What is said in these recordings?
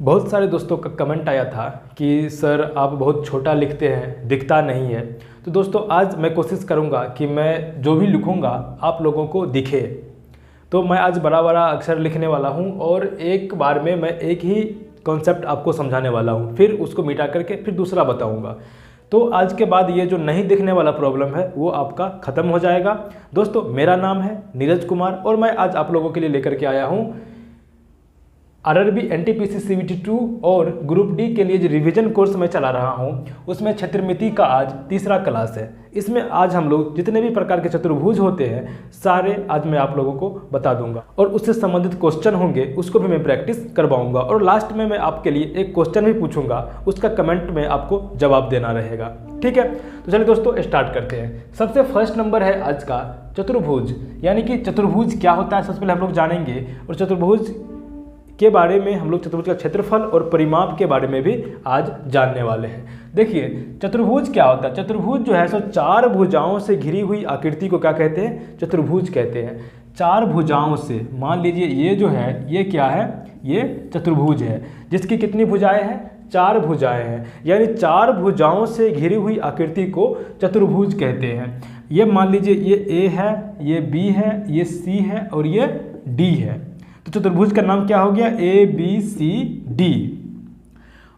बहुत सारे दोस्तों का कमेंट आया था कि सर आप बहुत छोटा लिखते हैं, दिखता नहीं है। तो दोस्तों आज मैं कोशिश करूंगा कि मैं जो भी लिखूंगा आप लोगों को दिखे। तो मैं आज बड़ा बड़ा अक्षर लिखने वाला हूं और एक बार में मैं एक ही कॉन्सेप्ट आपको समझाने वाला हूं, फिर उसको मिटा करके फिर दूसरा बताऊंगा। तो आज के बाद ये जो नहीं दिखने वाला प्रॉब्लम है वो आपका ख़त्म हो जाएगा। दोस्तों मेरा नाम है नीरज कुमार और मैं आज आप लोगों के लिए लेकर के आया हूँ आरआरबी एनटीपीसी सीबीटी 2 और ग्रुप डी के लिए जो रिवीजन कोर्स मैं चला रहा हूं उसमें क्षेत्रमिति का आज तीसरा क्लास है। इसमें आज हम लोग जितने भी प्रकार के चतुर्भुज होते हैं सारे आज मैं आप लोगों को बता दूंगा और उससे संबंधित क्वेश्चन होंगे उसको भी मैं प्रैक्टिस करवाऊंगा और लास्ट में मैं आपके लिए एक क्वेश्चन भी पूछूंगा, उसका कमेंट में आपको जवाब देना रहेगा। ठीक है, तो चलिए दोस्तों स्टार्ट करते हैं। सबसे फर्स्ट नंबर है आज का चतुर्भुज, यानी कि चतुर्भुज क्या होता है सबसे पहले हम लोग जानेंगे और चतुर्भुज के बारे में हम लोग चतुर्भुज का क्षेत्रफल और परिमाप के बारे में भी आज जानने वाले हैं। देखिए चतुर्भुज क्या होता है। चतुर्भुज जो है सो चार भुजाओं से घिरी हुई आकृति को क्या कहते हैं, चतुर्भुज कहते हैं। चार भुजाओं से, मान लीजिए ये जो है ये क्या है, ये चतुर्भुज है जिसकी कितनी भुजाएं हैं, चार भुजाएं हैं, यानी चार भुजाओं से घिरी हुई आकृति को चतुर्भुज कहते हैं। ये मान लीजिए ये ए है, ये बी है, ये सी है और ये डी है। तो चतुर्भुज का नाम क्या हो गया, ए बी सी डी।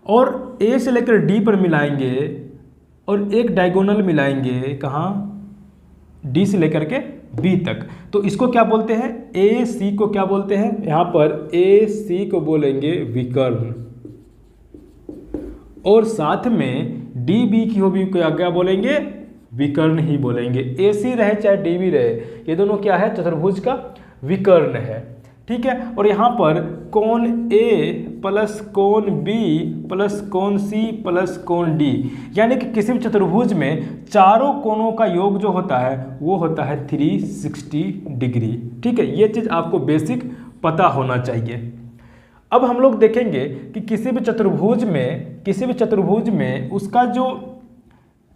और ए से लेकर डी पर मिलाएंगे और एक डायगोनल मिलाएंगे कहाँ, डी से लेकर के बी तक। तो इसको क्या बोलते हैं, ए सी को क्या बोलते हैं, यहाँ पर ए सी को बोलेंगे विकर्ण और साथ में डी बी की हो भी क्या बोलेंगे, विकर्ण ही बोलेंगे। ए सी रहे चाहे डी बी रहे, ये दोनों क्या है, चतुर्भुज का विकर्ण है। ठीक है, और यहाँ पर कोण ए प्लस कोण बी प्लस कोण सी प्लस कोण डी, यानी कि किसी भी चतुर्भुज में चारों कोणों का योग जो होता है वो होता है 360 डिग्री। ठीक है, ये चीज़ आपको बेसिक पता होना चाहिए। अब हम लोग देखेंगे कि किसी भी चतुर्भुज में उसका जो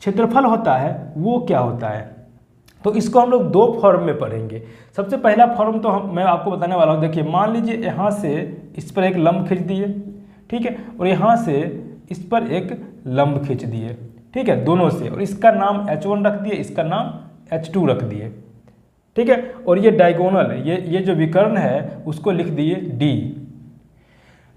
क्षेत्रफल होता है वो क्या होता है। तो इसको हम लोग दो फॉर्म में पढ़ेंगे। सबसे पहला फॉर्म तो मैं आपको बताने वाला हूँ। देखिए मान लीजिए यहाँ से इस पर एक लंब खींच दिए, ठीक है, और यहाँ से इस पर एक लंब खींच दिए, ठीक है, दोनों से, और इसका नाम H1 रख दिए, इसका नाम H2 रख दिए। ठीक है, और ये डायगोनल ये जो विकर्ण है उसको लिख दिए D।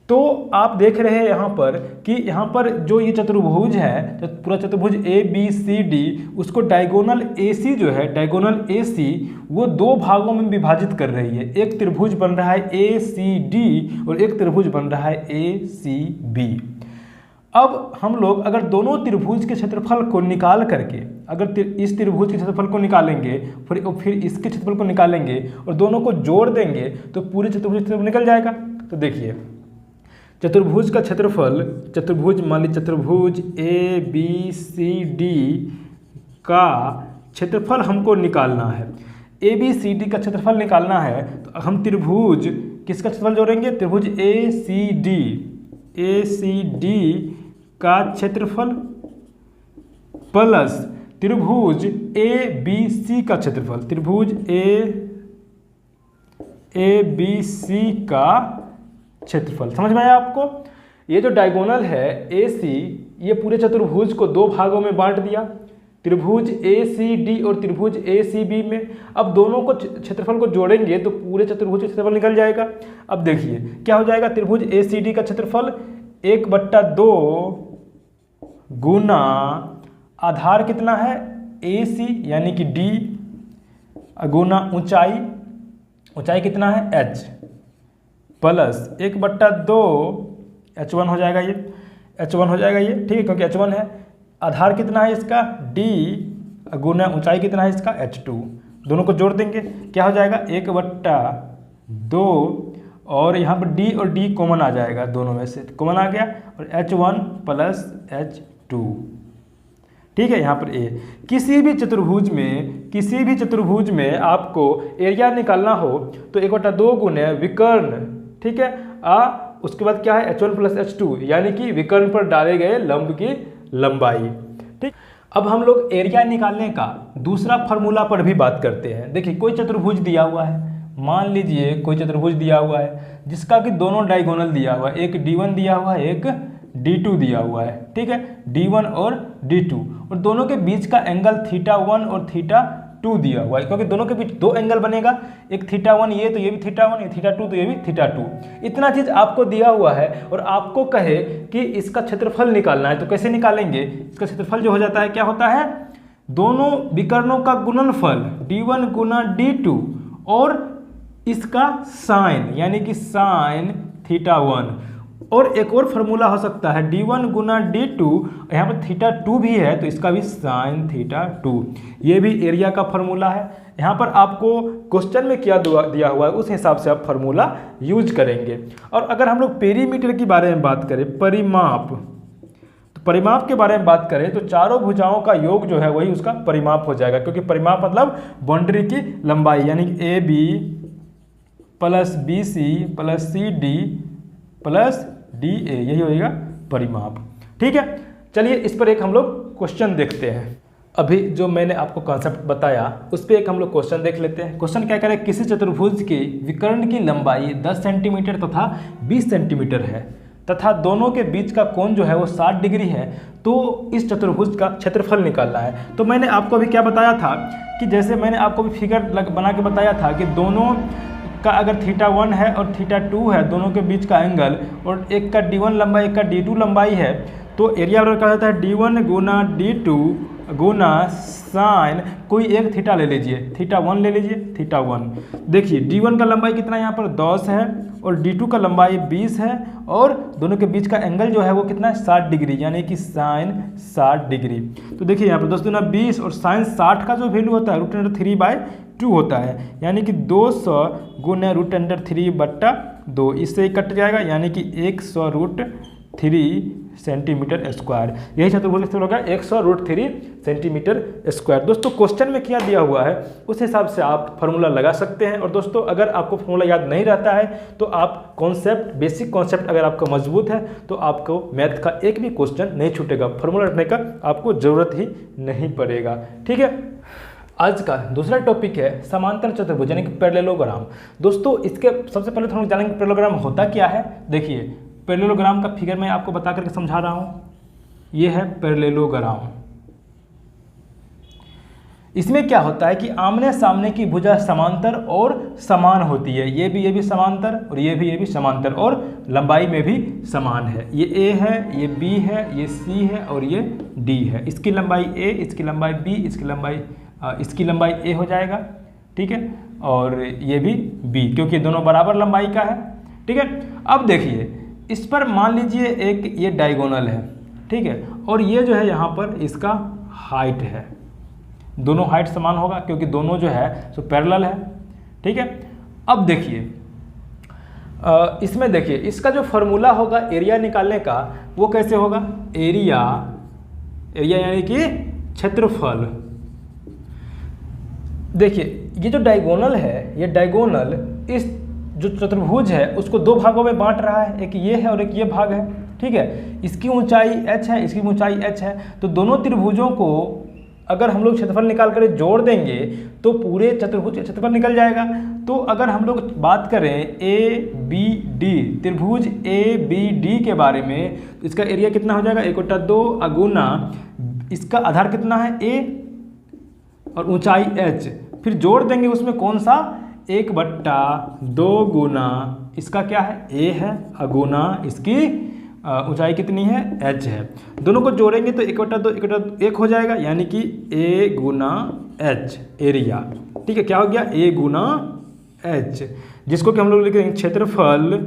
तो आप देख रहे हैं यहाँ पर कि यहाँ पर जो ये चतुर्भुज है, तो पूरा चतुर्भुज ए बी सी डी, उसको डायगोनल ए सी जो है, डायगोनल ए सी वो दो भागों में विभाजित कर रही है। एक त्रिभुज बन रहा है ए सी डी और एक त्रिभुज बन रहा है ए सी बी। अब हम लोग अगर दोनों त्रिभुज के क्षेत्रफल को निकाल करके, अगर इस त्रिभुज के क्षेत्रफल को निकालेंगे फिर इसके क्षेत्रफल को निकालेंगे और दोनों को जोड़ देंगे तो पूरे चतुर्भुज क्षेत्रफल निकल जाएगा। तो देखिए चतुर्भुज का क्षेत्रफल, मान लीजिए चतुर्भुज ए बी सी डी का क्षेत्रफल हमको निकालना है। ए बी सी डी का क्षेत्रफल निकालना है तो हम त्रिभुज किसका क्षेत्रफल जोड़ेंगे, त्रिभुज ए सी डी का क्षेत्रफल प्लस त्रिभुज ए बी सी का क्षेत्रफल, त्रिभुज ए बी सी का क्षेत्रफल। समझ में आया आपको। ये जो डायगोनल है ए सी, ये पूरे चतुर्भुज को दो भागों में बांट दिया, त्रिभुज ए सी डी और त्रिभुज ए सी बी में। अब दोनों को क्षेत्रफल को जोड़ेंगे तो पूरे चतुर्भुज का क्षेत्रफल निकल जाएगा। अब देखिए क्या हो जाएगा, त्रिभुज ए सी डी का क्षेत्रफल 1/2 गुना आधार कितना है ए सी यानी कि डी गुना ऊंचाई कितना है h प्लस 1/2 H1 हो जाएगा, ये H1 हो जाएगा ये, ठीक है, क्योंकि H1 है। आधार कितना है इसका D गुना ऊंचाई कितना है इसका H2। दोनों को जोड़ देंगे क्या हो जाएगा 1/2 और यहाँ पर D और D कॉमन आ जाएगा, दोनों में से कॉमन आ गया और H1 प्लस H2। ठीक है, यहाँ पर A। किसी भी चतुर्भुज में आपको एरिया निकालना हो तो 1/2 गुने विकर्ण, ठीक है, उसके बाद क्या है H1 प्लस H2 यानी कि विकर्ण पर डाले गए लंब की लंबाई। ठीक, अब हम लोग एरिया निकालने का दूसरा फार्मूला पर भी बात करते हैं। देखिए कोई चतुर्भुज दिया हुआ है, मान लीजिए कोई चतुर्भुज दिया हुआ है जिसका कि दोनों डायगोनल दिया हुआ है, एक D1 दिया हुआ है, एक D2 दिया हुआ है, ठीक है, D1 और D2, और दोनों के बीच का एंगल θ1 और θ2 दिया हुआ है, क्योंकि दोनों के बीच दो एंगल बनेगा, एक θ1 ये तो ये भी θ1, ये θ2 तो ये भी θ2। इतना चीज आपको दिया हुआ है और आपको कहे कि इसका क्षेत्रफल निकालना है, तो कैसे निकालेंगे? इसका क्षेत्रफल जो हो जाता है क्या होता है, दोनों विकर्णों का गुणनफल D1 गुना D2 और इसका साइन यानी कि साइन θ1, और एक और फार्मूला हो सकता है D1 गुना D2, यहाँ पर θ2 भी है तो इसका भी साइन θ2, ये भी एरिया का फार्मूला है। यहाँ पर आपको क्वेश्चन में क्या दिया हुआ है उस हिसाब से आप फार्मूला यूज करेंगे। और अगर हम लोग पेरीमीटर के बारे में बात करें, परिमाप, तो परिमाप के बारे में बात करें तो चारों भुजाओं का योग जो है वही उसका परिमाप हो जाएगा, क्योंकि परिमाप मतलब बाउंड्री की लंबाई, यानी कि AB plus BC plus CD plus DA, यही होगा परिमाप। ठीक है, चलिए इस पर एक हम लोग क्वेश्चन देखते हैं। अभी जो मैंने आपको कॉन्सेप्ट बताया उस पर एक हम लोग क्वेश्चन देख लेते हैं। क्वेश्चन क्या करें, किसी चतुर्भुज के विकर्ण की लंबाई 10 सेंटीमीटर तथा 20 सेंटीमीटर है तथा दोनों के बीच का कोण जो है वो 60 डिग्री है, तो इस चतुर्भुज का क्षेत्रफल निकालना है। तो मैंने आपको अभी क्या बताया था कि जैसे मैंने आपको भी फिगर बना के बताया था कि दोनों का अगर θ1 है और θ2 है, दोनों के बीच का एंगल, और एक का D1 लंबाई एक का D2 लंबाई है, तो एरिया बराबर क्या होता है D1 गुना D2 गुना साइन, कोई एक थीटा ले लीजिए, θ1 ले लीजिए, θ1। देखिए D1 का लंबाई कितना यहाँ पर 10 है और D2 का लंबाई 20 है, और दोनों के बीच का एंगल जो है वो कितना है 60 डिग्री, यानी कि साइन 60 डिग्री। तो देखिए यहाँ पर 10 गुना 20 और साइन 60 का जो वैल्यू होता है √3/2 होता है, यानी कि 200 गुना √3/2, इससे कट जाएगा, यानी कि 100√3 सेंटीमीटर स्क्वायर। यही चतुर्भुज होगा 100√3 सेंटीमीटर स्क्वायर। दोस्तों क्वेश्चन में क्या दिया हुआ है उस हिसाब से आप फार्मूला लगा सकते हैं। और दोस्तों अगर आपको फार्मूला याद नहीं रहता है तो आप कॉन्सेप्ट, बेसिक कॉन्सेप्ट अगर आपका मजबूत है तो आपको मैथ का एक भी क्वेश्चन नहीं छूटेगा, फार्मूला रखने का आपको ज़रूरत ही नहीं पड़ेगा। ठीक है, आज का दूसरा टॉपिक है समांतर चतुर्भुज यानी कि पैरेललोग्राम। दोस्तों इसके सबसे पहले तो हम जानेंगे पैरेललोग्राम होता क्या है। देखिए पैरेललोग्राम का फिगर मैं आपको बता करके समझा रहा हूँ, ये है पैरेललोग्राम। इसमें क्या होता है कि आमने सामने की भुजा समांतर और समान होती है, ये भी समांतर और ये भी समांतर और लंबाई में भी समान है। ये A है, ये B है, ये C है और ये D है। इसकी लंबाई A, इसकी लंबाई B, इसकी लंबाई A हो जाएगा, ठीक है, और ये भी B, क्योंकि दोनों बराबर लंबाई का है। ठीक है, अब देखिए इस पर मान लीजिए एक ये डायगोनल है, ठीक है, और ये जो है यहाँ पर इसका हाइट है, दोनों हाइट समान होगा क्योंकि दोनों जो है सो पैरेलल है। ठीक है, अब देखिए इसमें देखिए इसका जो फॉर्मूला होगा एरिया निकालने का वो कैसे होगा, एरिया यानी कि क्षेत्रफल। देखिए ये जो डायगोनल है, ये डायगोनल इस जो चतुर्भुज है उसको दो भागों में बांट रहा है, एक ये है और एक ये भाग है। ठीक है, इसकी ऊंचाई h है, इसकी ऊंचाई h है, तो दोनों त्रिभुजों को अगर हम लोग क्षेत्रफल निकाल कर जोड़ देंगे तो पूरे चतुर्भुज का क्षेत्रफल निकल जाएगा। तो अगर हम लोग बात करें ABD, त्रिभुज ABD के बारे में, तो इसका एरिया कितना हो जाएगा, 1/2 अगुना इसका आधार कितना है A और ऊंचाई h, फिर जोड़ देंगे उसमें कौन सा, 1/2 गुना इसका क्या है A है अगुना इसकी ऊंचाई कितनी है h है। दोनों को जोड़ेंगे तो 1/2 हो जाएगा, यानी कि A गुना h एरिया। ठीक है, क्या हो गया, A गुना h, जिसको कि हम लोग लिखेंगे क्षेत्रफल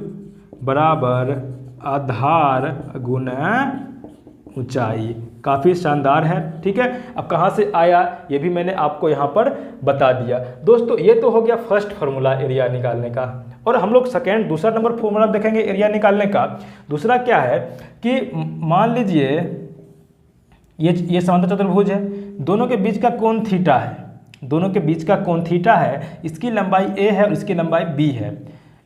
बराबर आधार गुना ऊंचाई। काफ़ी शानदार है। ठीक है, अब कहाँ से आया ये भी मैंने आपको यहाँ पर बता दिया। दोस्तों ये तो हो गया फर्स्ट फार्मूला एरिया निकालने का, और हम लोग दूसरा नंबर फार्मूला देखेंगे एरिया निकालने का। दूसरा क्या है कि मान लीजिए ये समांतर चतुर्भुज है, दोनों के बीच का कोण थीटा है, दोनों के बीच का कोण थीटा है, इसकी लंबाई A है और इसकी लंबाई B है।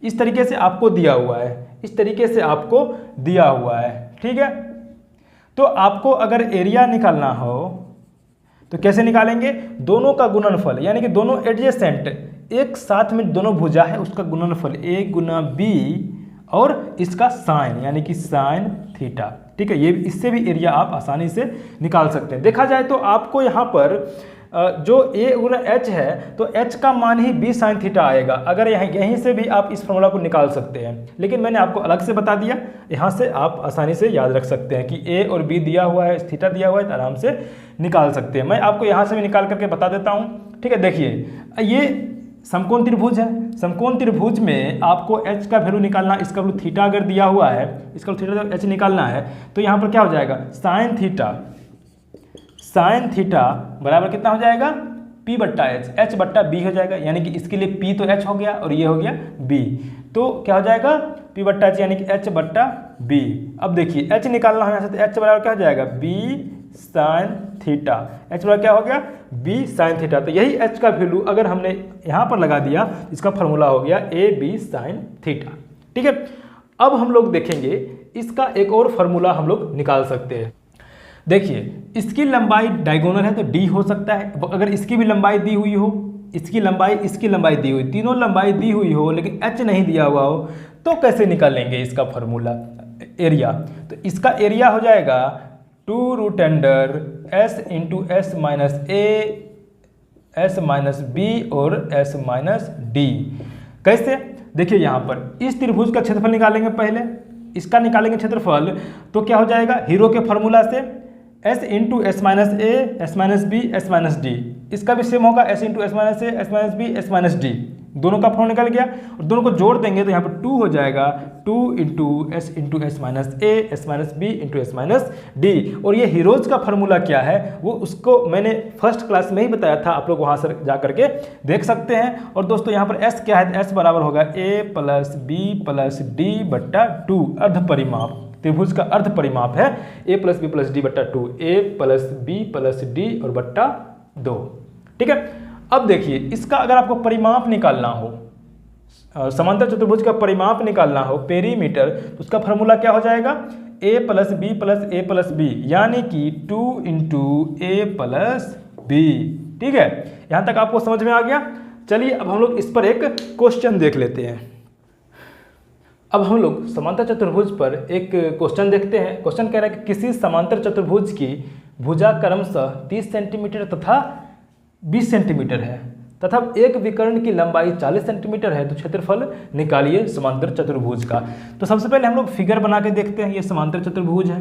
इस तरीके से आपको दिया हुआ है, इस तरीके से आपको दिया हुआ है। ठीक है, तो आपको अगर एरिया निकालना हो तो कैसे निकालेंगे, दोनों का गुणनफल, यानी कि दोनों एडजेसेंट एक साथ में दोनों भुजा है उसका गुणनफल a गुना b और इसका साइन यानी कि साइन थीटा। ठीक है, ये इससे भी एरिया आप आसानी से निकाल सकते हैं। देखा जाए तो आपको यहाँ पर जो a गुना h है तो h का मान ही b साइन थीटा आएगा। अगर यहीं से भी आप इस फॉर्मूला को निकाल सकते हैं, लेकिन मैंने आपको अलग से बता दिया, यहाँ से आप आसानी से याद रख सकते हैं कि a और b दिया हुआ है, थीटा दिया हुआ है, तो आराम से निकाल सकते हैं। मैं आपको यहाँ से भी निकाल करके बता देता हूँ। ठीक है, देखिए ये समकोण त्रिभुज है। समकोण त्रिभुज में आपको h का वैल्यू निकालना, इसका वैल्यू थीटा अगर दिया हुआ है, इसका थीटा h निकालना है, तो यहाँ पर क्या हो जाएगा साइन थीटा बराबर कितना हो जाएगा p बट्टा h बट्टा b हो जाएगा। यानी कि इसके लिए p तो h हो गया और ये हो गया b, तो क्या हो जाएगा p बट्टा h यानी कि h बट्टा b। अब देखिए h निकालना है यहाँ से, तो h बराबर क्या हो जाएगा b साइन थीटा, h बराबर क्या हो गया b साइन थीटा। तो यही h का वैल्यू अगर हमने यहाँ पर लगा दिया, इसका फॉर्मूला हो गया a b साइन थीटा। ठीक है, अब हम लोग देखेंगे इसका एक और फॉर्मूला हम लोग निकाल सकते हैं। देखिए इसकी लंबाई डायगोनल है तो d हो सकता है। अगर इसकी भी लंबाई दी हुई हो, इसकी लंबाई दी हुई, तीनों लंबाई दी हुई हो लेकिन h नहीं दिया हुआ हो, तो कैसे निकालेंगे इसका फॉर्मूला एरिया? तो इसका एरिया हो जाएगा 2 root under s into S minus a s minus b और s माइनस d। कैसे? देखिए यहाँ पर इस त्रिभुज का क्षेत्रफल निकालेंगे, पहले इसका निकालेंगे क्षेत्रफल, तो क्या हो जाएगा हीरो के फॉर्मूला से s into S minus A S minus B S minus D. इसका भी सेम होगा s into S minus A S minus B S minus D. दोनों का फॉर्म निकल गया और दोनों को जोड़ देंगे तो यहाँ पर 2 हो जाएगा 2 into S minus A S minus B into S minus D. और ये हीरोज का फार्मूला क्या है वो उसको मैंने फर्स्ट क्लास में ही बताया था, आप लोग वहाँ से जा करके देख सकते हैं। और दोस्तों यहाँ पर s क्या है, s बराबर होगा a plus B plus D बट्टा 2। अर्ध परिमाप, त्रिभुज का अर्ध परिमाप है a plus B plus D बट्टा 2, a plus B plus D और बट्टा 2। ठीक है, अब देखिए इसका अगर आपको परिमाप निकालना हो, समांतर चतुर्भुज का परिमाप निकालना हो पेरीमीटर, तो उसका फॉर्मूला क्या हो जाएगा a plus B plus A plus B, यानी कि 2 इंटू ए प्लस बी। ठीक है, यहाँ तक आपको समझ में आ गया। चलिए अब हम लोग इस पर एक क्वेश्चन देख लेते हैं। अब हम लोग समांतर चतुर्भुज पर एक क्वेश्चन देखते हैं। क्वेश्चन कह रहा है कि किसी समांतर चतुर्भुज की भुजा क्रमशः 30 सेंटीमीटर तथा 20 सेंटीमीटर है तथा एक विकर्ण की लंबाई 40 सेंटीमीटर है, तो क्षेत्रफल निकालिए समांतर चतुर्भुज का। तो सबसे पहले हम लोग फिगर बना के देखते हैं। ये समांतर चतुर्भुज है,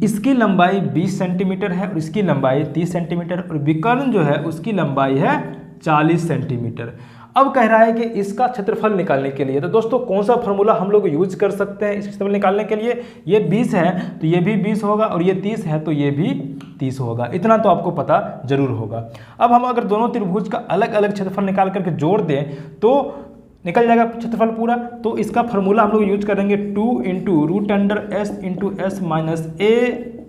इसकी लंबाई 20 सेंटीमीटर है और इसकी लंबाई 30 सेंटीमीटर और विकर्ण जो है उसकी लंबाई है 40 सेंटीमीटर। अब कह रहा है कि इसका क्षेत्रफल निकालने के लिए, तो दोस्तों कौन सा फॉर्मूला हम लोग यूज कर सकते हैं इसका क्षेत्रफल निकालने के लिए? ये 20 है तो ये भी 20 होगा और ये 30 है तो ये भी 30 होगा। इतना तो आपको पता जरूर होगा। अब हम अगर दोनों त्रिभुज का अलग अलग क्षेत्रफल निकाल करके जोड़ दें तो निकल जाएगा क्षेत्रफल पूरा। तो इसका फॉर्मूला हम लोग यूज करेंगे 2 into root under S into S minus A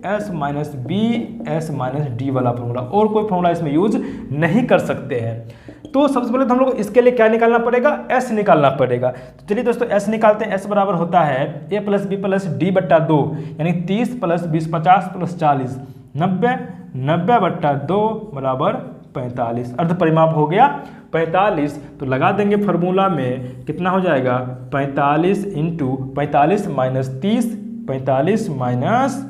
S minus B S minus D वाला फॉर्मूला, और कोई फॉर्मूला इसमें यूज नहीं कर सकते हैं। तो सबसे पहले तो हम लोग इसके लिए क्या निकालना पड़ेगा, s निकालना पड़ेगा। तो चलिए दोस्तों s निकालते हैं। s बराबर होता है a plus B plus D बट्टा 2, यानी 30 प्लस 20 50 प्लस 40 90 बट्टा 2 बराबर 45। अर्ध परिमाप हो गया 45। तो लगा देंगे फार्मूला में, कितना हो जाएगा 45 इंटू 45 माइनस 30, 45 माइनस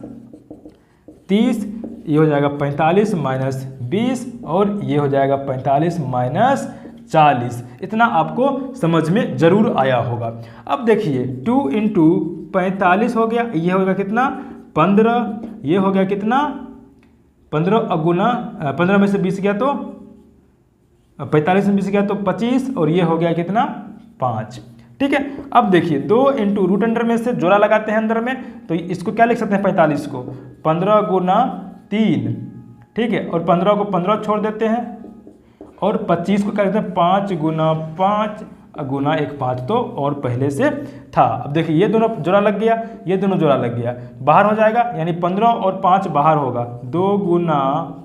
30, ये हो जाएगा 45 माइनस 20 और ये हो जाएगा 45 माइनस 40। इतना आपको समझ में जरूर आया होगा। अब देखिए 2 इंटू 45 हो गया, ये होगा कितना 15, ये हो गया कितना 15 अगुना 15 में से 20 गया तो 45 में 20 गया तो 25 और ये हो गया कितना 5। ठीक है, अब देखिए 2 इंटू रूट अंडर में से जोड़ा लगाते हैं अंदर में, तो इसको क्या लिख सकते हैं 45 को 15 गुना 3। ठीक है, और 15 को 15 छोड़ देते हैं और 25 को क्या कहते हैं 5 गुना 5 गुना 1 5, तो और पहले से था। अब देखिए ये दोनों जोड़ा लग गया, ये दोनों जोड़ा लग गया, बाहर हो जाएगा, यानी 15 और 5 बाहर होगा, 2 गुना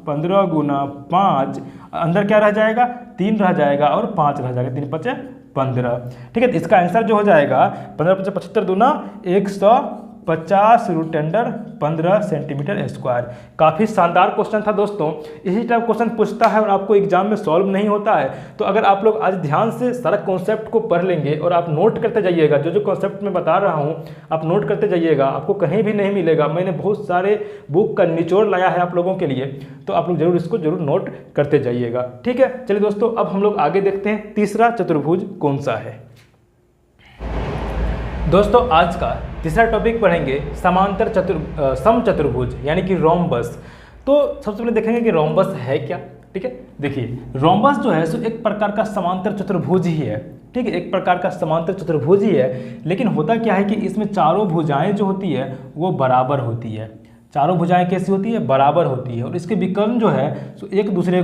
15 गुना 5, अंदर क्या रह जाएगा 3 रह जाएगा और 5 रह जाएगा, 3 5 15। ठीक है, तो इसका आंसर जो हो जाएगा 15 5 75 दूना 125। 50 रूट अंडर 15 सेंटीमीटर स्क्वायर। काफ़ी शानदार क्वेश्चन था दोस्तों। इसी टाइप क्वेश्चन पूछता है और आपको एग्जाम में सॉल्व नहीं होता है। तो अगर आप लोग आज ध्यान से सारा कॉन्सेप्ट को पढ़ लेंगे और आप नोट करते जाइएगा, जो जो कॉन्सेप्ट मैं बता रहा हूँ आप नोट करते जाइएगा, आपको कहीं भी नहीं मिलेगा। मैंने बहुत सारे बुक का निचोड़ लाया है आप लोगों के लिए, तो आप लोग जरूर इसको जरूर नोट करते जाइएगा। ठीक है, चलिए दोस्तों अब हम लोग आगे देखते हैं तीसरा चतुर्भुज कौन सा है। दोस्तों आज का तीसरा टॉपिक पढ़ेंगे समांतर समचतुर्भुज यानी कि रोम्बस। तो सबसे पहले देखेंगे कि रोम्बस है क्या। ठीक है, देखिए रोम्बस जो है सो एक प्रकार का समांतर चतुर्भुज ही है। ठीक है, एक प्रकार का समांतर चतुर्भुज ही है, लेकिन होता क्या है कि इसमें चारों भुजाएं जो होती है वो बराबर होती है। चारों भुजाएं कैसी होती है? बराबर होती है। और इसके विकर्ण जो है सो एक दूसरे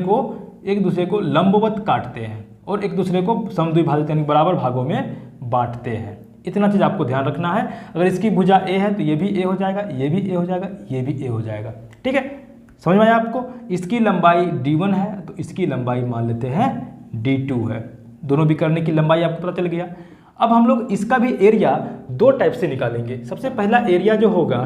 को लंबवत काटते हैं और एक दूसरे को समद्विभाजित यानी बराबर भागों में बांटते हैं। इतना चीज़ आपको ध्यान रखना है। अगर इसकी भुजा ए है तो ये भी ए हो जाएगा, ये भी ए हो जाएगा, ये भी ए हो जाएगा। ठीक है, समझ में आया आपको? इसकी लंबाई d1 है तो इसकी लंबाई मान लेते हैं d2 है। दोनों विकर्ण की लंबाई आपको पता चल गया। अब हम लोग इसका भी एरिया दो टाइप से निकालेंगे। सबसे पहला एरिया जो होगा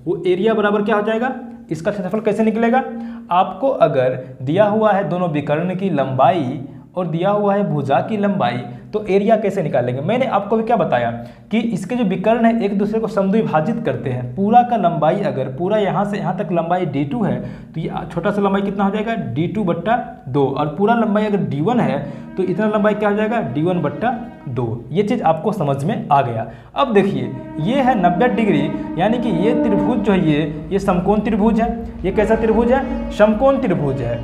वो एरिया बराबर क्या हो जाएगा? इसका क्षेत्रफल कैसे निकलेगा? आपको अगर दिया हुआ है दोनों विकर्ण की लंबाई और दिया हुआ है भुजा की लंबाई, तो एरिया कैसे निकालेंगे? मैंने आपको भी क्या बताया कि इसके जो विकर्ण है एक दूसरे को समद्विभाजित करते हैं। पूरा का लंबाई अगर पूरा यहाँ से यहाँ तक लंबाई d2 है तो ये छोटा सा लंबाई कितना हो जाएगा? d2/2। और पूरा लंबाई अगर d1 है तो इतना लंबाई क्या हो जाएगा? d1/2। ये चीज़ आपको समझ में आ गया। अब देखिए ये है 90 डिग्री, यानी कि ये त्रिभुज जो है ये समकोण त्रिभुज है। ये कैसा त्रिभुज है? समकोण त्रिभुज है।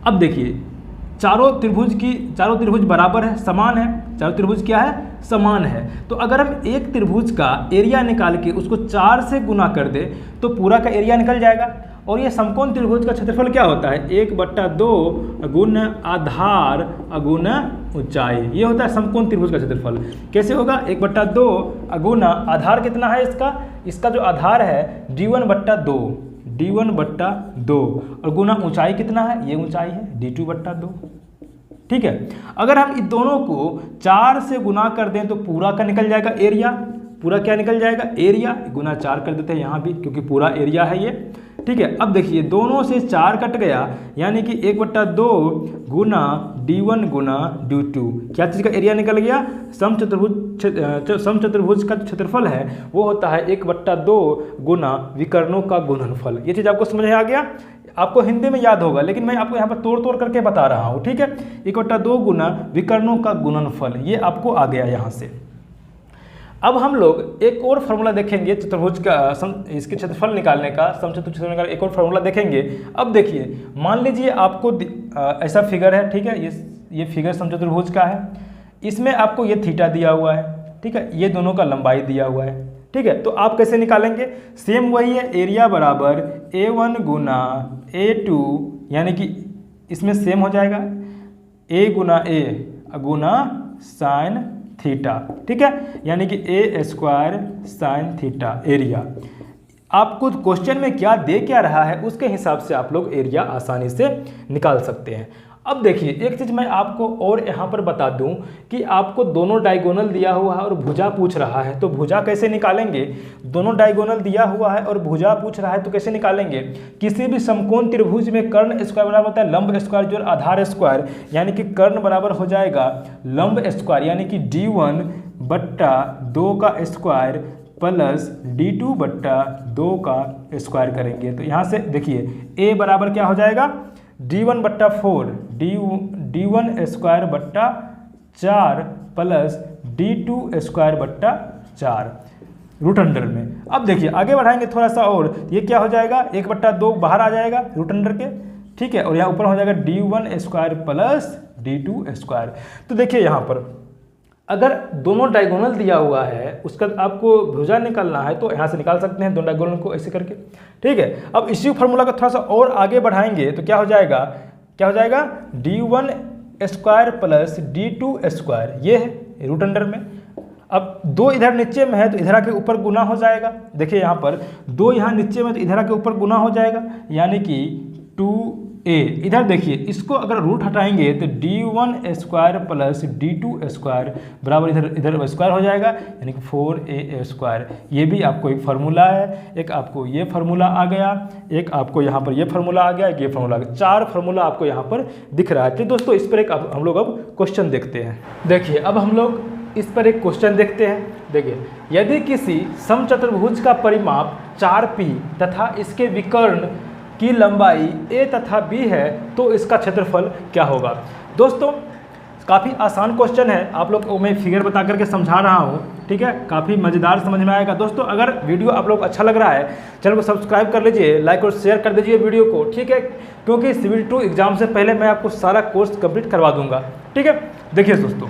अब देखिए चारों त्रिभुज बराबर है, समान है। चारों त्रिभुज क्या है? समान है। तो अगर हम एक त्रिभुज का एरिया निकाल के उसको 4 से गुना कर दे तो पूरा का एरिया निकल जाएगा। और ये समकोण त्रिभुज का क्षेत्रफल क्या होता है? 1/2 गुण आधार गुण ऊंचाई। ये होता है समकोण त्रिभुज का क्षेत्रफल। कैसे होगा? 1/2 गुण आधार कितना है इसका जो आधार है d1/2 और गुना ऊंचाई कितना है? ये ऊंचाई है d2/2। ठीक है, अगर हम इन दोनों को 4 से गुना कर दें तो पूरा का निकल जाएगा एरिया। पूरा क्या निकल जाएगा? एरिया। गुना 4 कर देते हैं यहाँ भी क्योंकि पूरा एरिया है ये। ठीक है, अब देखिए दोनों से 4 कट गया, यानी कि 1/2 गुना d1 गुना d2। क्या चीज़ का एरिया निकल गया? समचतुर्भुज का क्षेत्रफल है वो होता है 1/2 गुना विकर्णों का गुणनफल। ये चीज़ आपको समझ में आ गया? आपको हिंदी में याद होगा लेकिन मैं आपको यहाँ पर तोड़ करके बता रहा हूँ। ठीक है, 1/2 गुना विकर्णों का गुणनफल, ये आपको आ गया यहाँ से। अब हम लोग एक और फार्मूला देखेंगे चतुर्भुज का इसके क्षेत्रफल निकालने का, समचतुर्भुज क्षेत्रफल निकालने का एक और फार्मूला देखेंगे। अब देखिए मान लीजिए आपको ऐसा फिगर है। ठीक है, ये फिगर समचतुर्भुज का है। इसमें आपको ये थीटा दिया हुआ है। ठीक है, ये दोनों का लंबाई दिया हुआ है। ठीक है, तो आप कैसे निकालेंगे? सेम वही है, एरिया बराबर a1 गुना a2, यानी कि इसमें सेम हो जाएगा a Guna a Guna sine theta. ठीक है, यानी कि a² साइन थीटा एरिया। आपको क्वेश्चन में क्या दे क्या रहा है उसके हिसाब से आप लोग एरिया आसानी से निकाल सकते हैं। अब देखिए एक चीज़ मैं आपको और यहाँ पर बता दूँ कि आपको दोनों डायगोनल दिया हुआ है और भुजा पूछ रहा है, तो भुजा कैसे निकालेंगे? दोनों डायगोनल दिया हुआ है और भुजा पूछ रहा है तो कैसे निकालेंगे? किसी भी समकोण त्रिभुज में कर्ण स्क्वायर बराबर होता है लंब स्क्वायर जोड़ आधार स्क्वायर, यानी कि कर्ण बराबर हो जाएगा लंब स्क्वायर, यानी कि d1/2 का स्क्वायर प्लस d2/2 का स्क्वायर करेंगे। तो यहाँ से देखिए a बराबर क्या हो जाएगा? d1/4 d1² plus d2² root under में। अब देखिए आगे बढ़ाएंगे थोड़ा सा और, ये क्या हो जाएगा? 1/2 बाहर आ जाएगा रूट अंडर के। ठीक है, और यहाँ ऊपर हो जाएगा d1² प्लस d2²। तो देखिए यहाँ पर अगर दोनों डायगोनल दिया हुआ है उसका आपको भुजा निकालना है तो यहाँ से निकाल सकते हैं दोनों डायगोनल को ऐसे करके। ठीक है, अब इसी फार्मूला को थोड़ा सा और आगे बढ़ाएंगे तो क्या हो जाएगा? d1² प्लस d2², ये है रूट अंडर में। अब 2 इधर नीचे में है तो इधर आके ऊपर गुना हो जाएगा। देखिए यहाँ पर 2 यहाँ नीचे में तो इधर आके ऊपर गुना हो जाएगा, यानी कि 2 ए, इधर देखिए इसको अगर रूट हटाएंगे तो d1 square plus d2 square बराबर इधर स्क्वायर हो जाएगा, यानी कि 4a स्क्वायर। ये भी आपको एक फार्मूला है, एक आपको ये फार्मूला आ गया, एक आपको यहाँ पर ये फार्मूला आ गया, एक ये फार्मूला आ गया, 4 फार्मूला आपको यहाँ पर दिख रहा है। तो दोस्तों इस पर एक हम लोग अब क्वेश्चन देखते हैं। देखिए अब हम लोग इस पर एक क्वेश्चन देखते हैं। देखिए यदि किसी समचतुर्भुज का परिमाप 4p तथा इसके विकर्ण की लंबाई a तथा b है तो इसका क्षेत्रफल क्या होगा। दोस्तों काफ़ी आसान क्वेश्चन है, आप लोग को मैं फिगर बता करके समझा रहा हूँ, ठीक है, काफ़ी मज़ेदार समझ में आएगा। दोस्तों अगर वीडियो आप लोग अच्छा लग रहा है चैनल को सब्सक्राइब कर लीजिए, लाइक और शेयर कर दीजिए वीडियो को, ठीक है, क्योंकि सिविल 2 एग्जाम से पहले मैं आपको सारा कोर्स कंप्लीट करवा दूंगा, ठीक है। देखिए दोस्तों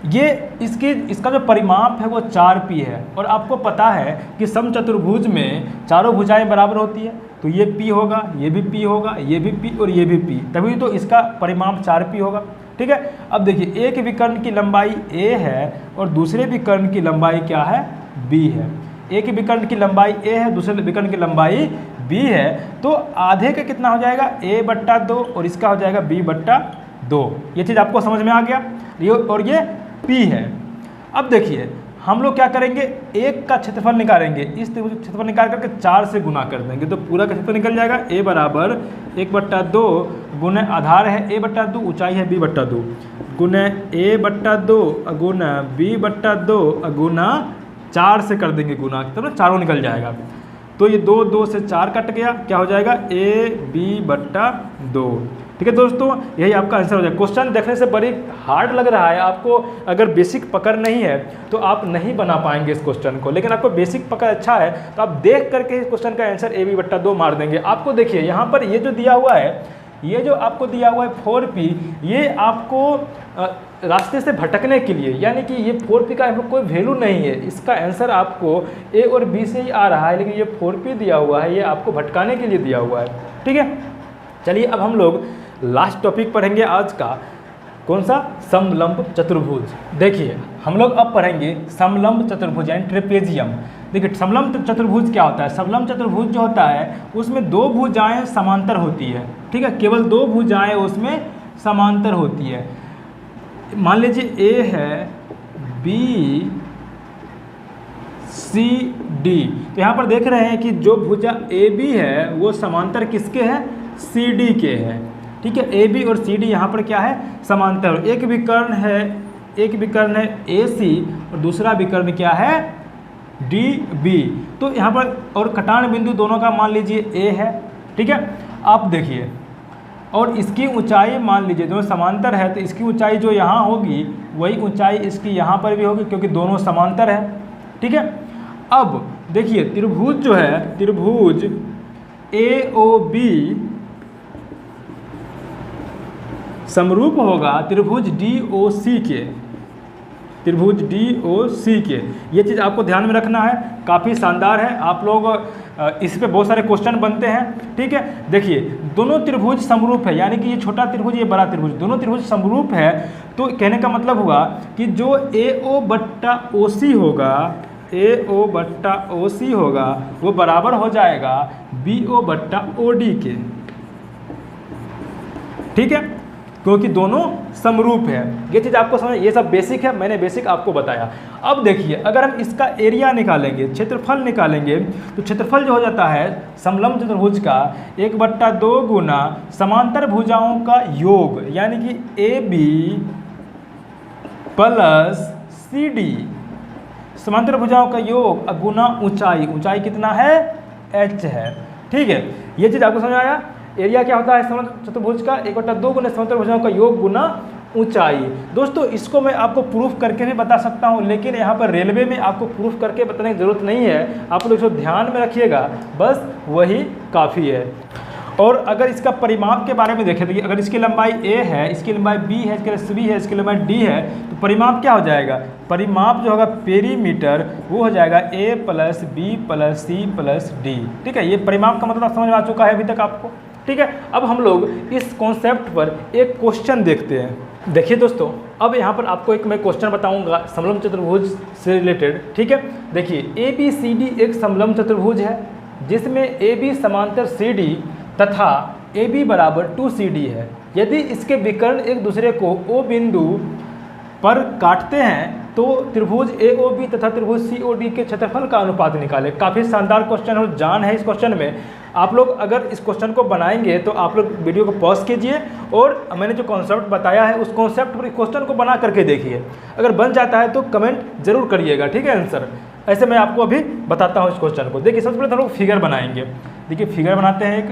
ये इसका जो परिमाप है वो 4p है और आपको पता है कि समचतुर्भुज में चारों भुजाएं बराबर होती है, तो ये p होगा, ये भी p होगा, ये भी p और ये भी p, तभी तो इसका परिमाप 4p होगा, ठीक है। अब देखिए एक विकर्ण की लंबाई a है और दूसरे विकर्ण की लंबाई क्या है, b है। एक विकर्ण की लंबाई a है, दूसरे विकर्ण की लंबाई b है, तो आधे का कितना हो जाएगा a/2 और इसका हो जाएगा b/2। ये चीज़ आपको समझ में आ गया। और ये p है। अब देखिए हम लोग क्या करेंगे, एक का क्षेत्रफल निकालेंगे, इस क्षेत्रफल निकाल करके 4 से गुना कर देंगे तो पूरा का क्षेत्रफल निकल जाएगा। a बराबर 1/2 गुना आधार है a/2, ऊंचाई है b/2 गुना a/2 गुना b/2 गुना 4 से कर देंगे गुना, तब ना चारों निकल जाएगा। तो ये 2 से 4 कट गया, क्या हो जाएगा ab/2, ठीक है। दोस्तों यही आपका आंसर हो जाएगा। क्वेश्चन देखने से बड़ी हार्ड लग रहा है आपको, अगर बेसिक पकड़ नहीं है तो आप नहीं बना पाएंगे इस क्वेश्चन को, लेकिन आपको बेसिक पकड़ अच्छा है तो आप देख करके इस क्वेश्चन का आंसर ab/2 मार देंगे। आपको देखिए यहाँ पर ये जो दिया हुआ है, ये जो आपको दिया हुआ है 4p, ये आपको रास्ते से भटकने के लिए, यानी कि ये 4p का कोई वैल्यू नहीं है, इसका आंसर आपको a और b से ही आ रहा है, लेकिन ये 4p दिया हुआ है, ये आपको भटकाने के लिए दिया हुआ है, ठीक है। चलिए अब हम लोग लास्ट टॉपिक पढ़ेंगे आज का, कौन सा, समलंब चतुर्भुज। देखिए हम लोग अब पढ़ेंगे समलंब चतुर्भुज यानी ट्रेपेजियम। देखिए समलंब चतुर्भुज क्या होता है, समलंब चतुर्भुज जो होता है उसमें 2 भुजाएं समांतर होती है, ठीक है, केवल 2 भुजाएं उसमें समांतर होती है। मान लीजिए a है, b c d, तो यहाँ पर देख रहे हैं कि जो भुजा ए बी है वो समांतर किसके है, सी डी के है, ठीक है। ए बी और सी डी यहाँ पर क्या है, समांतर। एक विकर्ण है ए सी और दूसरा विकर्ण क्या है, डी बी। तो यहाँ पर और कटान बिंदु दोनों का मान लीजिए ए है, ठीक है। आप देखिए और इसकी ऊंचाई मान लीजिए, दोनों समांतर है तो इसकी ऊंचाई जो यहाँ होगी वही ऊंचाई इसकी यहाँ पर भी होगी, क्योंकि दोनों समांतर है, ठीक है। अब देखिए त्रिभुज जो है, त्रिभुज ए ओ बी समरूप होगा त्रिभुज डी ओ सी के, त्रिभुज डी ओ सी के। ये चीज़ आपको ध्यान में रखना है, काफ़ी शानदार है। आप लोग इस पे बहुत सारे क्वेश्चन बनते हैं, ठीक है। देखिए दोनों त्रिभुज समरूप है, यानी कि ये छोटा त्रिभुज ये बड़ा त्रिभुज, दोनों त्रिभुज समरूप है, तो कहने का मतलब हुआ कि जो ए ओ बट्टा ओ सी होगा, ए ओ बट्टा ओ सी होगा वो बराबर हो जाएगा बी ओ बट्टा ओ डी के, ठीक है, क्योंकि दोनों समरूप है। ये चीज़ आपको समझ, ये सब बेसिक है, मैंने बेसिक आपको बताया। अब देखिए अगर हम इसका एरिया निकालेंगे, क्षेत्रफल निकालेंगे, तो क्षेत्रफल जो हो जाता है समलंब चतुर्भुज का 1/2 गुना समांतर भुजाओं का योग, यानी कि A B plus C D, समांतर भुजाओं का योग गुना ऊंचाई, ऊंचाई कितना है, h है, ठीक है। ये चीज़ आपको समझ आया। एरिया क्या होता है समलंब चतुर्भुज का, 1/2 गुना समांतर भुजाओं का योग गुना ऊंचाई। दोस्तों इसको मैं आपको प्रूफ करके भी बता सकता हूं, लेकिन यहाँ पर रेलवे में आपको प्रूफ करके बताने की जरूरत नहीं है, आप लोग इसको ध्यान में रखिएगा, बस वही काफ़ी है। और अगर इसका परिमाप के बारे में देखें तो अगर इसकी लंबाई a है, इसकी लंबाई b है, इसकी c है, इसकी लंबाई d है, तो परिमाप क्या हो जाएगा, परिमाप जो होगा पेरीमीटर वो हो जाएगा a plus b plus c plus d, ठीक है। ये परिमाप का मतलब समझ में आ चुका है अभी तक आपको, ठीक है। अब हम लोग इस कॉन्सेप्ट पर एक क्वेश्चन देखते हैं। देखिए दोस्तों अब यहाँ पर आपको एक मैं क्वेश्चन बताऊंगा समलंब चतुर्भुज से रिलेटेड, ठीक है। देखिए ए बी सी डी एक समलंब चतुर्भुज है जिसमें ए बी समांतर सी डी तथा ए बी बराबर 2CD है, यदि इसके विकर्ण एक दूसरे को O बिंदु पर काटते हैं तो त्रिभुज AOB तथा त्रिभुज COD के क्षेत्रफल का अनुपात निकालें। काफ़ी शानदार क्वेश्चन और जान है इस क्वेश्चन में। आप लोग अगर इस क्वेश्चन को बनाएंगे तो आप लोग वीडियो को पॉज कीजिए और मैंने जो कॉन्सेप्ट बताया है उस कॉन्सेप्ट पर क्वेश्चन को बना करके देखिए। अगर बन जाता है तो कमेंट जरूर करिएगा, ठीक है आंसर। ऐसे मैं आपको अभी बताता हूँ इस क्वेश्चन को। देखिए सबसे पहले हम लोग फिगर बनाएंगे। देखिए फिगर बनाते हैं एक,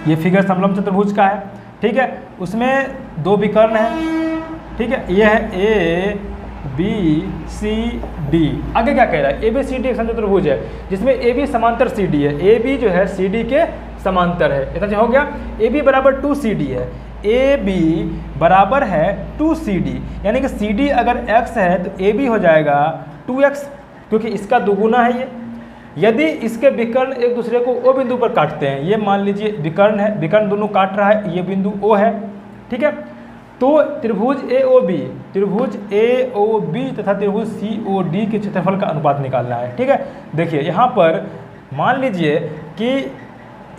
ये फिगर समलंब चतुर्भुज का है, ठीक है। उसमें दो विकर्ण हैं, ठीक है। ये है ABCD। आगे क्या कह रहा है, ABCD एक समचतुर्भुज है जिसमें AB समांतर CD है। AB जो है CD के समांतर है। इतना हो गया। AB बराबर 2CD है। AB बराबर है 2CD, यानी कि CD अगर x है तो AB हो जाएगा 2x, क्योंकि इसका दुगुना है ये। यदि इसके विकर्ण एक दूसरे को O बिंदु पर काटते हैं, ये मान लीजिए विकर्ण है, विकर्ण दोनों काट रहा है, ये बिंदु O है, ठीक है। तो त्रिभुज AOB तथा त्रिभुज COD के क्षेत्रफल का अनुपात निकालना है, ठीक है। देखिए यहाँ पर मान लीजिए कि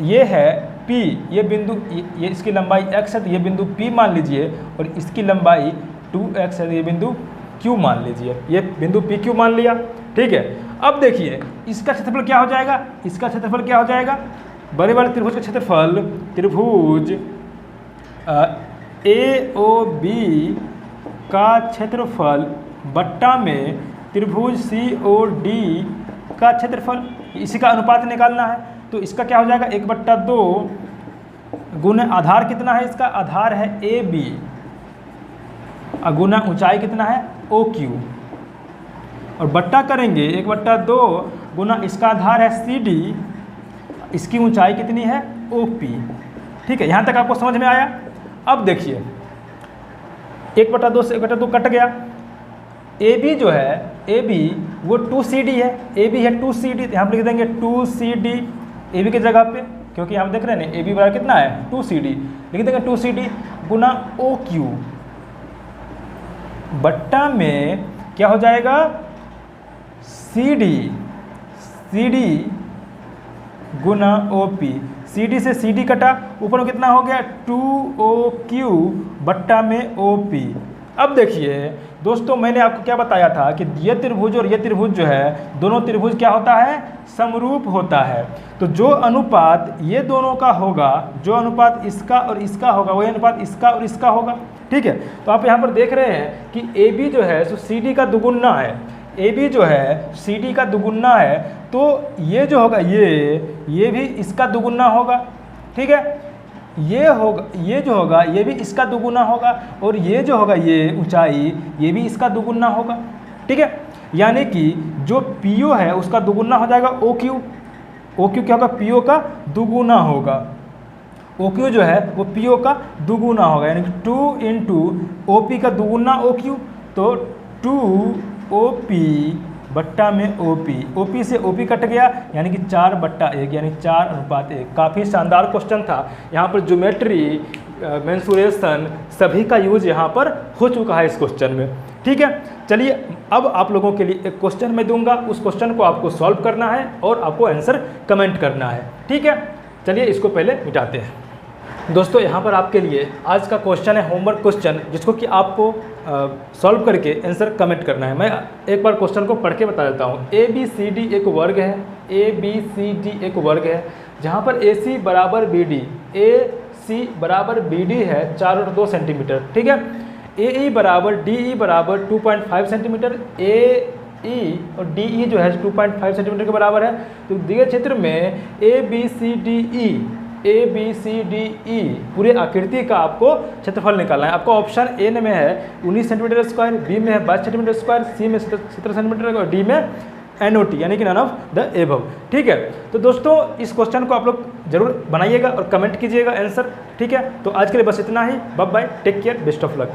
ये है P, ये बिंदु, ये इसकी लंबाई x है तो ये बिंदु P मान लीजिए, और इसकी लंबाई 2x है तो ये बिंदु Q मान लीजिए। ये बिंदु PQ मान लिया, ठीक है। अब देखिए इसका क्षेत्रफल क्या हो जाएगा, इसका क्षेत्रफल क्या हो जाएगा, बड़े वाले त्रिभुज का क्षेत्रफल, त्रिभुज AOB का क्षेत्रफल बट्टा में त्रिभुज COD का क्षेत्रफल, इसी का अनुपात निकालना है। तो इसका क्या हो जाएगा, 1/2 गुना आधार कितना है, इसका आधार है AB, गुना ऊंचाई कितना है OQ, और बट्टा करेंगे 1/2 गुना इसका आधार है CD, इसकी ऊंचाई कितनी है OP, ठीक है। यहाँ तक आपको समझ में आया। अब देखिए 1/2 से 1/2 कट गया। AB जो है, AB वो 2CD है, AB है 2CD, यहाँ पर लिख देंगे 2CD AB की जगह पे, क्योंकि यहाँ देख रहे हैं ना AB बराबर कितना है 2CD, लिख देंगे 2CD गुना OQ, बट्टा में क्या हो जाएगा CD गुना OP। CD से CD कटा, ऊपर में कितना हो गया 2OQ बट्टा में OP। अब देखिए दोस्तों मैंने आपको क्या बताया था कि ये त्रिभुज और ये त्रिभुज जो है, दोनों त्रिभुज क्या होता है, समरूप होता है। तो जो अनुपात ये दोनों का होगा, जो अनुपात इसका और इसका होगा, वही अनुपात इसका और इसका होगा, ठीक है। तो आप यहाँ पर देख रहे हैं कि AB जो है सो CD का दुगुना है, AB जो है CD का दुगुना है, तो ये जो होगा ये भी इसका दुगुना होगा, ठीक है। ये होगा, ये जो होगा ये भी इसका दुगुना होगा, और ये जो होगा ये ऊंचाई ये भी इसका दुगुना होगा, ठीक है। यानी कि जो PO है उसका दुगुना हो जाएगा OQ। OQ क्या होगा, PO का दुगुना होगा। OQ जो है वो PO का दुगुना होगा, यानी कि 2 × OP का दुगुना OQ, तो 2OP बट्टा में OP से OP कट गया, यानी कि 4/1, यानी 4:1। काफ़ी शानदार क्वेश्चन था। यहाँ पर ज्योमेट्री, मेंसुरेशन सभी का यूज यहाँ पर हो चुका है इस क्वेश्चन में, ठीक है। चलिए अब आप लोगों के लिए एक क्वेश्चन मैं दूंगा, उस क्वेश्चन को आपको सॉल्व करना है और आपको आंसर कमेंट करना है, ठीक है। चलिए इसको पहले मिटाते हैं। दोस्तों यहाँ पर आपके लिए आज का क्वेश्चन है होमवर्क क्वेश्चन, जिसको कि आपको सॉल्व करके आंसर कमेंट करना है। मैं एक बार क्वेश्चन को पढ़ के बता देता हूँ। ABCD एक वर्ग है, ABCD एक वर्ग है जहाँ पर AC बराबर BD, AC बराबर BD है 4/2 सेंटीमीटर, ठीक है। AE बराबर DE बराबर 2.5 सेंटीमीटर, AE और DE जो है 2.5 सेंटीमीटर के बराबर है। तो दिए क्षेत्र में ABCDE पूरे आकृति का आपको क्षेत्रफल निकालना है। आपको ऑप्शन ए में है 19 सेंटीमीटर स्क्वायर, बी में है 22 सेंटीमीटर स्क्वायर, सी में 17 सेंटीमीटर और डी में NOT, यानी कि नन ऑफ द एबव, ठीक है। तो दोस्तों इस क्वेश्चन को आप लोग जरूर बनाइएगा और कमेंट कीजिएगा आंसर, ठीक है। तो आज के लिए बस इतना ही। Bye bye, take care, best of luck.